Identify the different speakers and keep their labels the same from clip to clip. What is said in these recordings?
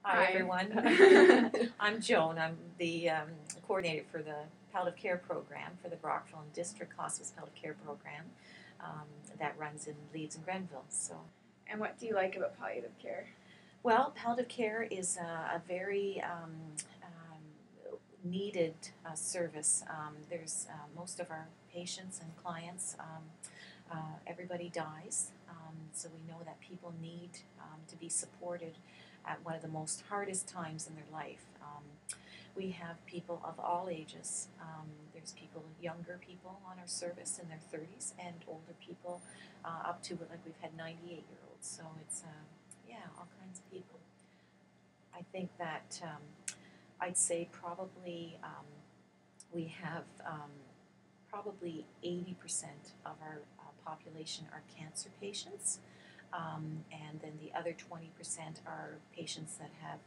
Speaker 1: Hi, everyone. I'm Joan. I'm the coordinator for the Palliative Care Program for the Brockville and District Hospice Palliative Care Program um, that runs in Leeds and Grenville.
Speaker 2: And what do you like about palliative care?
Speaker 1: Well, palliative care is a very needed service. There's most of our patients and clients. Everybody dies, so we know that people need to be supported at one of the most hardest times in their life. We have people of all ages. There's younger people on our service in their 30s, and older people up to, like, we've had 98-year-olds. So it's, all kinds of people. I think that I'd say probably we have probably 80% of our population are cancer patients, and then the other 20% are patients that have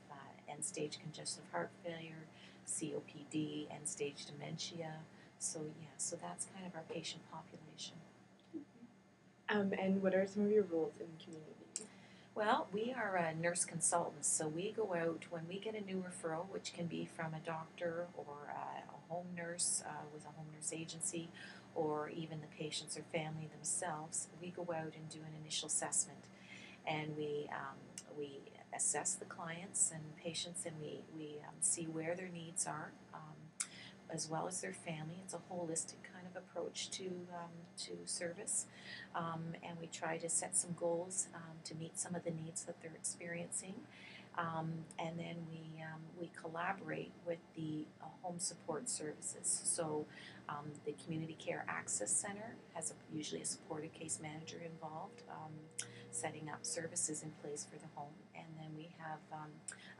Speaker 1: end-stage congestive heart failure, COPD, end-stage dementia. So that's kind of our patient population.
Speaker 2: And what are some of your roles in the community?
Speaker 1: Well, we are nurse consultants, so we go out when we get a new referral, which can be from a doctor or a home nurse with a home nurse agency, or even the patients or family themselves. We go out and do an initial assessment, and we assess the clients and patients, and we see where their needs are, as well as their family. It's a holistic kind of approach to service, and we try to set some goals to meet some of the needs that they're experiencing, and then we collaborate with the home support services. So the Community Care Access Center has usually a supported case manager involved, setting up services in place for the home, and then we have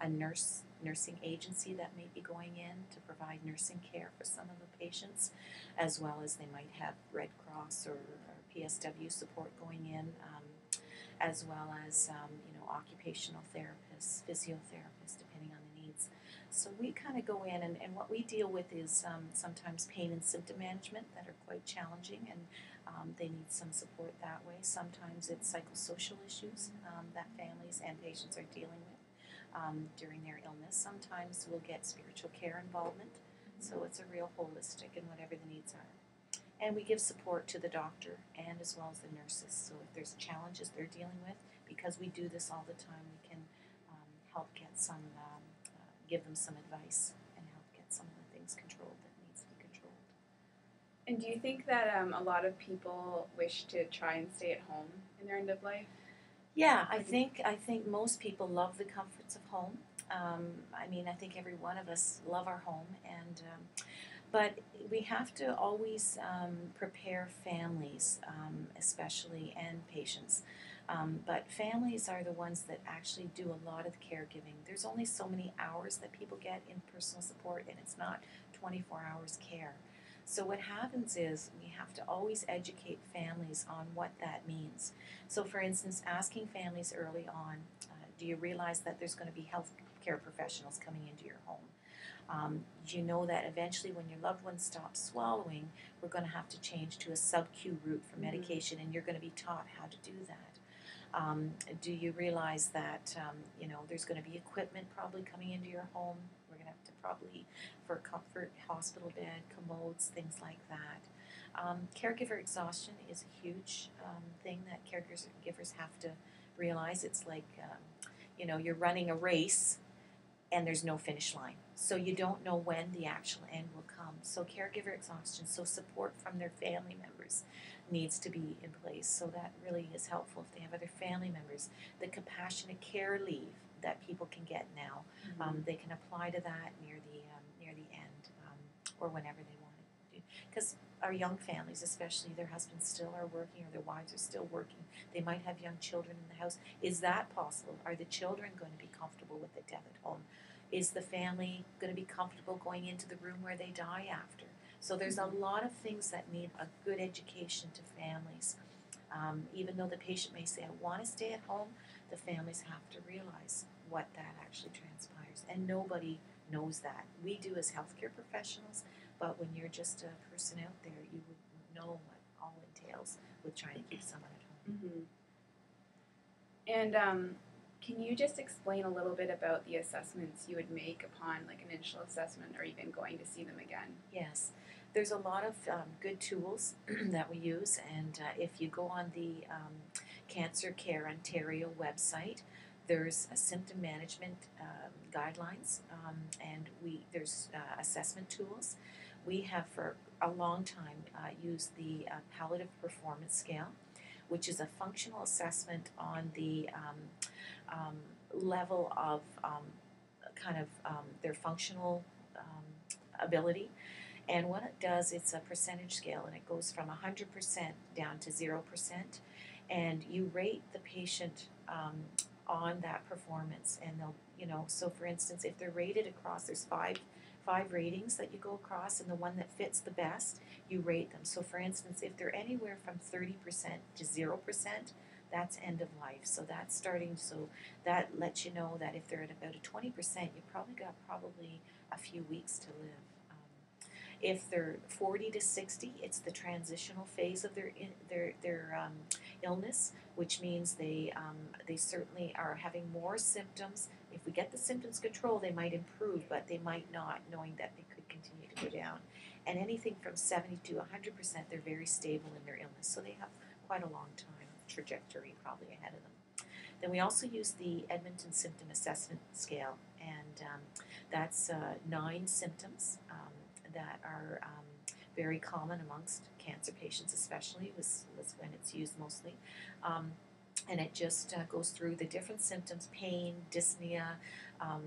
Speaker 1: a nursing agency that may be going in to provide nursing care for some of the patients, as well as they might have Red Cross or PSW support going in, as well as occupational therapists, physiotherapists, depending on the needs. So we kind of go in, and what we deal with is sometimes pain and symptom management that are quite challenging, and they need some support that way. Sometimes it's psychosocial issues that families and patients are dealing with during their illness. Sometimes we'll get spiritual care involvement, so it's a real holistic in whatever the needs are. And we give support to the doctor and as well as the nurses. So if there's challenges they're dealing with, because we do this all the time, we can help get give them some advice and help get some of the things controlled that needs to be controlled.
Speaker 2: And do you think that a lot of people wish to try and stay at home in their end of life?
Speaker 1: Yeah, I think most people love the comforts of home. I think every one of us love our home, and but we have to always prepare families, especially, and patients. But families are the ones that actually do a lot of the caregiving. There's only so many hours that people get in personal support, and it's not 24 hours care. So what happens is we have to always educate families on what that means. So for instance, asking families early on, do you realize that there's going to be health care professionals coming into your home? Do you know that eventually when your loved one stops swallowing, we're going to have to change to a sub-Q route for medication, and you're going to be taught how to do that? Do you realize that there's going to be equipment probably coming into your home? We're going to have to probably, for comfort, hospital bed, commodes, things like that. Caregiver exhaustion is a huge thing that caregivers have to realize. It's like you're running a race and there's no finish line, so you don't know when the actual end will come. So caregiver exhaustion, so support from their family members needs to be in place. So that really is helpful if they have other family members. The compassionate care leave that people can get now, they can apply to that near the end, or whenever they want to do. Because our young families, especially, their husbands still are working or their wives are still working. They might have young children in the house. Is that possible? Are the children going to be comfortable with the death at home? Is the family going to be comfortable going into the room where they die after? So there's a lot of things that need a good education to families. Even though the patient may say, I want to stay at home, the families have to realize what that actually transpires. And nobody knows that. We do as healthcare professionals, but when you're just a person out there, you would know what all entails with trying to keep someone at home.
Speaker 2: And Can you just explain a little bit about the assessments you would make upon like an initial assessment or even going to see them again?
Speaker 1: Yes, there's a lot of good tools that we use, and if you go on the Cancer Care Ontario website, there's a symptom management guidelines, and there's assessment tools. We have for a long time used the Palliative Performance Scale, which is a functional assessment on the level of their functional ability. And what it does, it's a percentage scale, and it goes from 100% down to 0%. And you rate the patient on that performance. And they'll, so for instance, if they're rated across, there's five ratings that you go across, and the one that fits the best, you rate them. So for instance, if they're anywhere from 30% to 0%, that's end of life. So that's starting, so that lets you know that if they're at about a 20%, you've probably got a few weeks to live. If they're 40 to 60, it's the transitional phase of their illness, which means they certainly are having more symptoms. If we get the symptoms controlled, they might improve, but they might not, knowing that they could continue to go down. And anything from 70 to 100%, they're very stable in their illness, so they have quite a long time trajectory probably ahead of them. Then we also use the Edmonton Symptom Assessment Scale, and that's 9 symptoms that are very common amongst cancer patients, especially was when it's used mostly. And it just goes through the different symptoms: pain, dyspnea,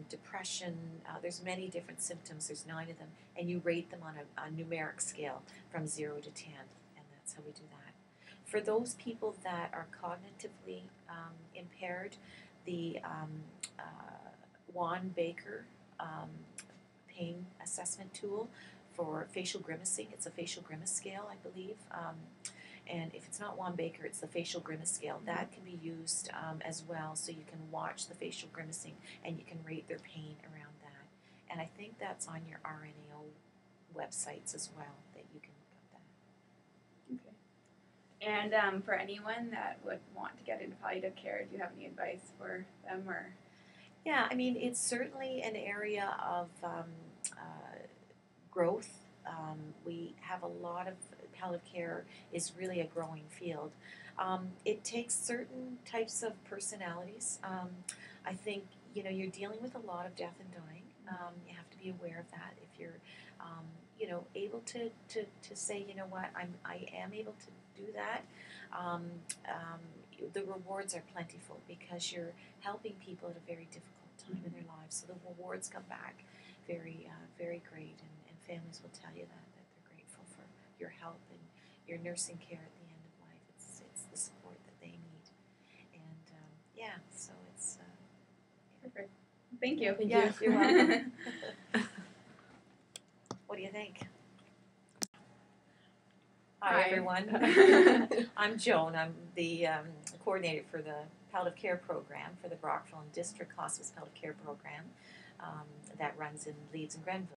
Speaker 1: depression. There's many different symptoms. There's 9 of them, and you rate them on a numeric scale from 0 to 10, and that's how we do that. For those people that are cognitively impaired, the Juan Baker pain assessment tool for facial grimacing. It's a facial grimace scale, I believe. And if it's not Juan Baker, it's the facial grimace scale. That can be used as well, so you can watch the facial grimacing and you can rate their pain around that. And I think that's on your RNAO websites as well, that you can look up that.
Speaker 2: Okay. And for anyone that would want to get into palliative care, do you have any advice for them? Or
Speaker 1: Yeah, I mean, it's certainly an area of growth. We have a lot of palliative care is really a growing field. It takes certain types of personalities. I think you're dealing with a lot of death and dying. You have to be aware of that. If you're able to say, you know what, I am able to do that. The rewards are plentiful because you're helping people at a very difficult time in their lives. So the rewards come back very, very great, and families will tell you that they're grateful for your help and your nursing care at the end of life. It's the support that they need, and so it's
Speaker 2: perfect. Thank you.
Speaker 1: Yeah, you're welcome. What do you think? Hi everyone. I'm Joan. I'm the coordinator for the palliative care program for the Brockville and District Hospice Palliative Care Program that runs in Leeds and Grenville.